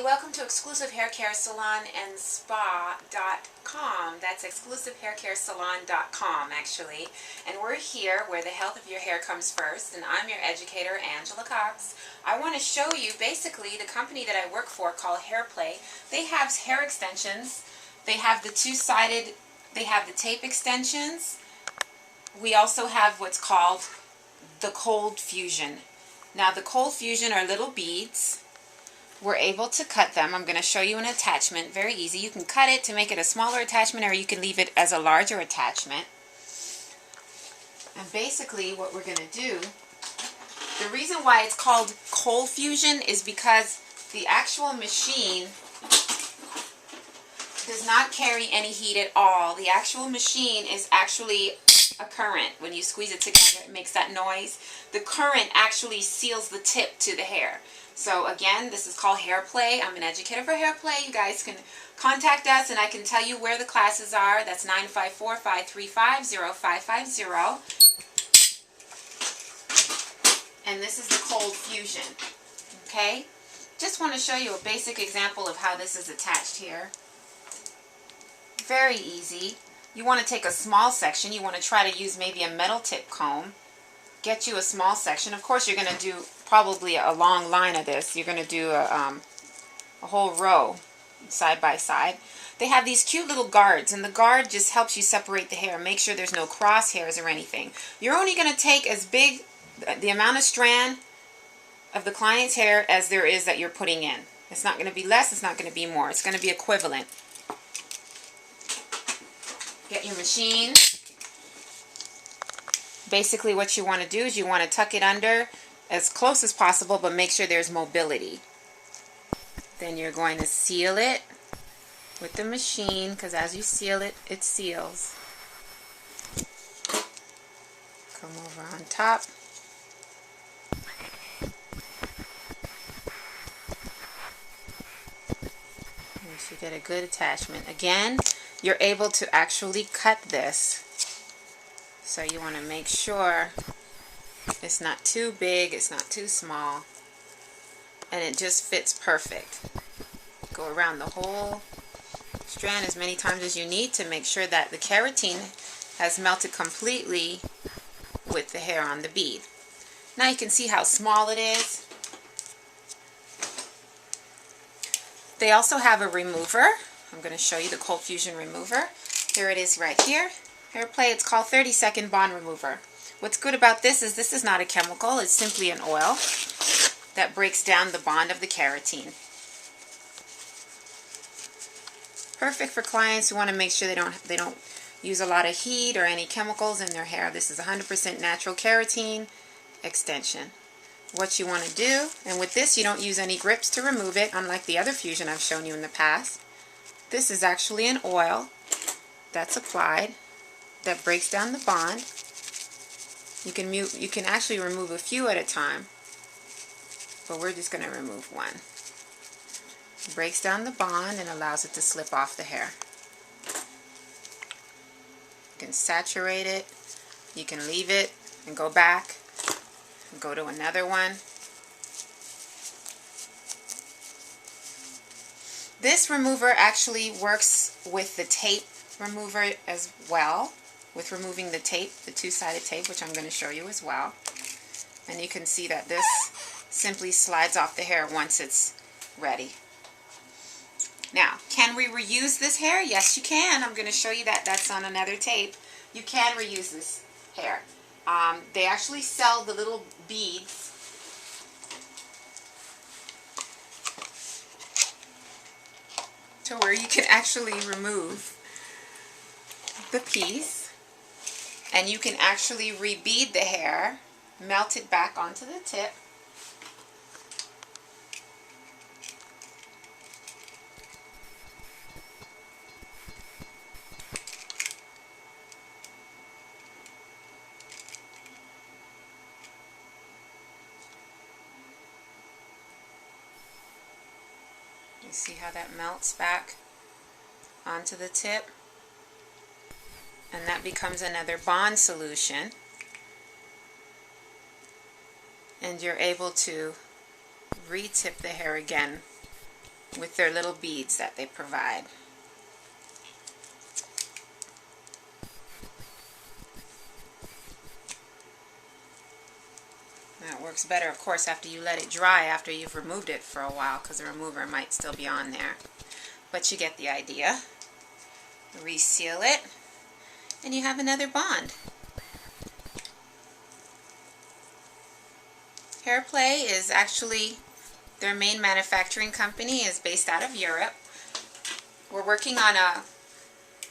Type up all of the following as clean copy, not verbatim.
welcome to Exclusive Hair Care Salon and Spa.com. That's exclusivehaircaresalon.com actually. And we're here where the health of your hair comes first. And I'm your educator, Angela Cox. I want to show you basically the company that I work for called HairPlay. They have hair extensions. They have the two-sided, they have the tape extensions. We also have what's called the Cold Fusion. Now the Cold Fusion are little beads. We're able to cut them. I'm going to show you an attachment. Very easy. You can cut it to make it a smaller attachment, or you can leave it as a larger attachment. And basically what we're going to do, the reason why it's called Cold Fusion is because the actual machine does not carry any heat at all. The actual machine is actually a current. When you squeeze it together, it makes that noise. The current actually seals the tip to the hair. So again, this is called HairPlay. I'm an educator for HairPlay. You guys can contact us and I can tell you where the classes are. That's 954-535-0550. And this is the Cold Fusion. Okay? Just want to show you a basic example of how this is attached here. Very easy. You want to take a small section. You want to try to use maybe a metal tip comb. Get you a small section. Of course, you're going to do probably a long line of this. You're going to do a whole row side by side. They have these cute little guards, and the guard just helps you separate the hair. Make sure there's no crosshairs or anything. You're only going to take as big the amount of strand of the client's hair as there is that you're putting in. It's not going to be less. It's not going to be more. It's going to be equivalent. Get your machine. Basically what you want to do is you want to tuck it under as close as possible, but make sure there's mobility. Then you're going to seal it with the machine, because as you seal it, it seals. Come over on top. Once you get a good attachment. Again, you're able to actually cut this. So you want to make sure it's not too big, it's not too small, and it just fits perfect. Go around the whole strand as many times as you need to make sure that the keratin has melted completely with the hair on the bead. Now you can see how small it is. They also have a remover. I'm going to show you the Cold Fusion remover. Here it is right here. HairPlay, it's called 30-second bond remover. What's good about this is not a chemical, it's simply an oil that breaks down the bond of the keratin. Perfect for clients who want to make sure they don't use a lot of heat or any chemicals in their hair. This is 100% natural keratin extension. What you want to do, and with this you don't use any grips to remove it, unlike the other fusion I've shown you in the past. This is actually an oil that's applied that breaks down the bond. You can actually remove a few at a time, but we're just going to remove one. It breaks down the bond and allows it to slip off the hair. You can saturate it, you can leave it and go back and go to another one. This remover actually works with the tape remover as well, with removing the tape, the two-sided tape, which I'm going to show you as well. And you can see that this simply slides off the hair once it's ready. Now, can we reuse this hair? Yes, you can. I'm going to show you that. That's on another tape. You can reuse this hair. They actually sell the little beads. To where you can actually remove the piece. And you can actually rebead the hair, melt it back onto the tip. You see how that melts back onto the tip? And that becomes another bond solution. And you're able to re-tip the hair again with their little beads that they provide. That works better, of course, after you let it dry, after you've removed it for a while, because the remover might still be on there. But you get the idea. Reseal it, and you have another bond. Hairplay is actually, their main manufacturing company is based out of Europe. We're working on a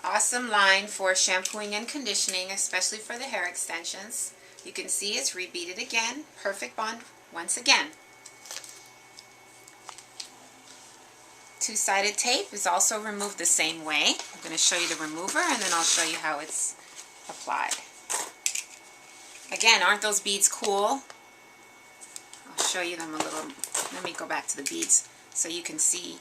awesome line for shampooing and conditioning, especially for the hair extensions. You can see it's rebeaded again. Perfect bond once again. Two-sided tape is also removed the same way. I'm going to show you the remover, and then I'll show you how it's applied. Again, aren't those beads cool? I'll show you them a little. Let me go back to the beads so you can see.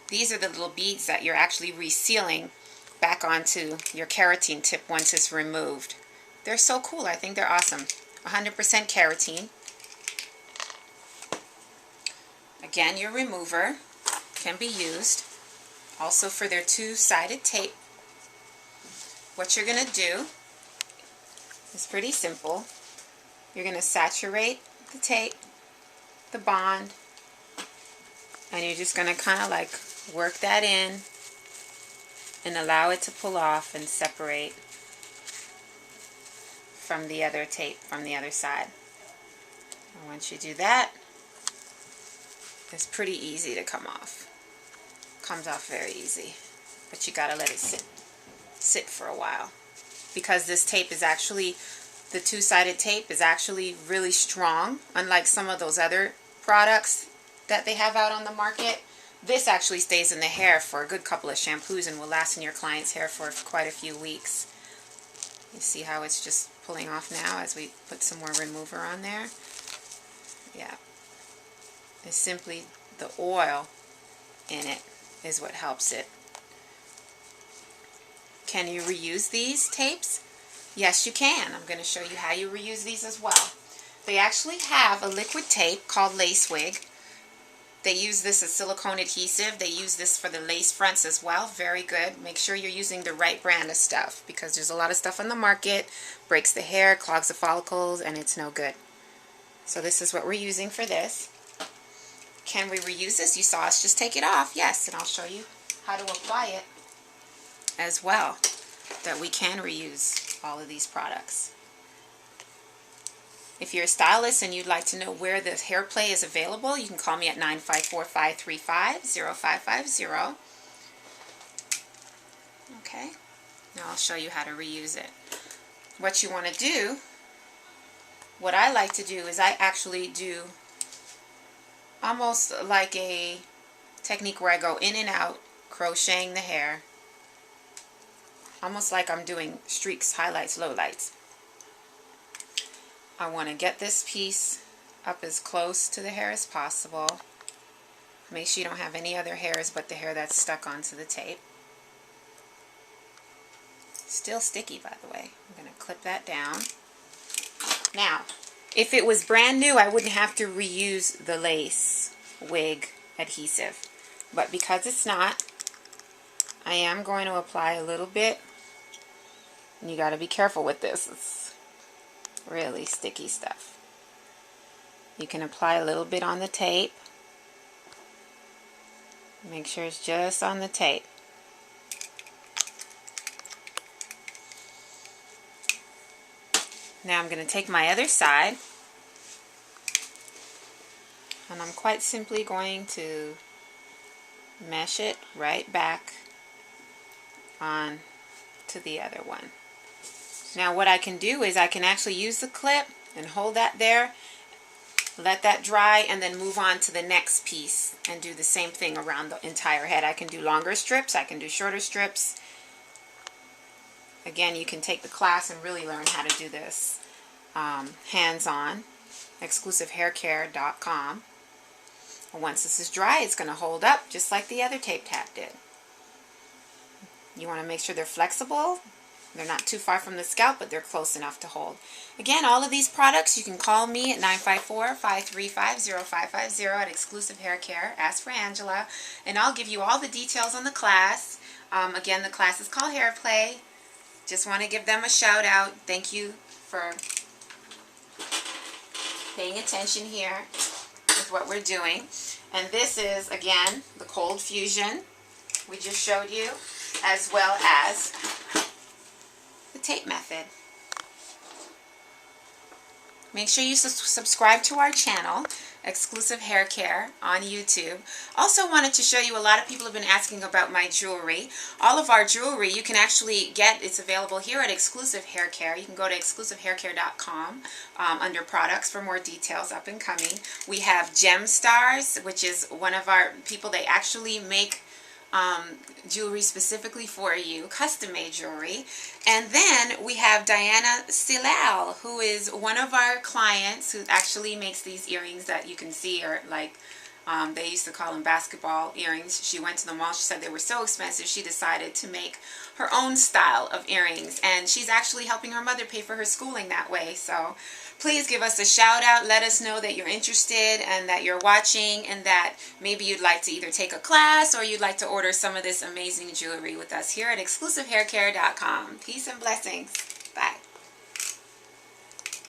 These are the little beads that you're actually resealing back onto your keratin tip once it's removed. They're so cool. I think they're awesome. 100% keratin. Again, your remover can be used also for their two-sided tape. What you're going to do is pretty simple. You're going to saturate the tape, the bond, and you're just going to kind of like work that in and allow it to pull off and separate from the other tape from the other side. And once you do that, it's pretty easy to come off. Comes off very easy, but you gotta let it sit for a while, because this tape is actually, the two-sided tape is actually really strong, unlike some of those other products that they have out on the market. This actually stays in the hair for a good couple of shampoos and will last in your client's hair for quite a few weeks. You see how it's just pulling off now as we put some more remover on there? Yeah. It's simply the oil in it is what helps it. Can you reuse these tapes? Yes, you can. I'm going to show you how you reuse these as well. They actually have a liquid tape called Lace Wig. They use this as silicone adhesive. They use this for the lace fronts as well. Very good. Make sure you're using the right brand of stuff, because there's a lot of stuff on the market, breaks the hair, clogs the follicles, and it's no good. So this is what we're using for this. Can we reuse this? You saw us just take it off. Yes, and I'll show you how to apply it as well, that we can reuse all of these products. If you're a stylist and you'd like to know where the Hairplay is available, you can call me at 954-535-0550. Okay, now I'll show you how to reuse it. What you want to do, what I like to do is I actually do almost like a technique where I go in and out, crocheting the hair, almost like I'm doing streaks, highlights, lowlights. I want to get this piece up as close to the hair as possible. Make sure you don't have any other hairs but the hair that's stuck onto the tape. Still sticky, by the way. I'm going to clip that down. Now, if it was brand new, I wouldn't have to reuse the Lace Wig adhesive. But because it's not, I am going to apply a little bit. And you got to be careful with this. It's really sticky stuff. You can apply a little bit on the tape. Make sure it's just on the tape. Now I'm going to take my other side, and I'm quite simply going to mesh it right back on to the other one. Now what I can do is I can actually use the clip and hold that there, let that dry, and then move on to the next piece and do the same thing around the entire head. I can do longer strips, I can do shorter strips. Again, you can take the class and really learn how to do this hands-on. Exclusivehaircare.com. Once this is dry, it's going to hold up just like the other tape tab did. You want to make sure they're flexible. They're not too far from the scalp, but they're close enough to hold. Again, all of these products, you can call me at 954-535-0550 at Exclusive Hair Care. Ask for Angela, and I'll give you all the details on the class. Again, the class is called Hair Play. Just want to give them a shout out. Thank you for paying attention here with what we're doing. And this is, again, the Cold Fusion we just showed you, as well as the tape method. Make sure you subscribe to our channel, Exclusive Hair Care, on YouTube. Also wanted to show you, a lot of people have been asking about my jewelry. All of our jewelry you can actually get, it's available here at Exclusive Hair Care. You can go to exclusivehaircare.com under products for more details, up and coming. We have Gem Stars, which is one of our people, they actually make jewelry specifically for you, custom-made jewelry. And then we have Diana Silal, who is one of our clients who actually makes these earrings that you can see are like, they used to call them basketball earrings. She went to the mall, she said they were so expensive, she decided to make her own style of earrings, and she's actually helping her mother pay for her schooling that way. So please give us a shout out, let us know that you're interested and that you're watching, and that maybe you'd like to either take a class or you'd like to order some of this amazing jewelry with us here at exclusivehaircare.com. Peace and blessings. Bye.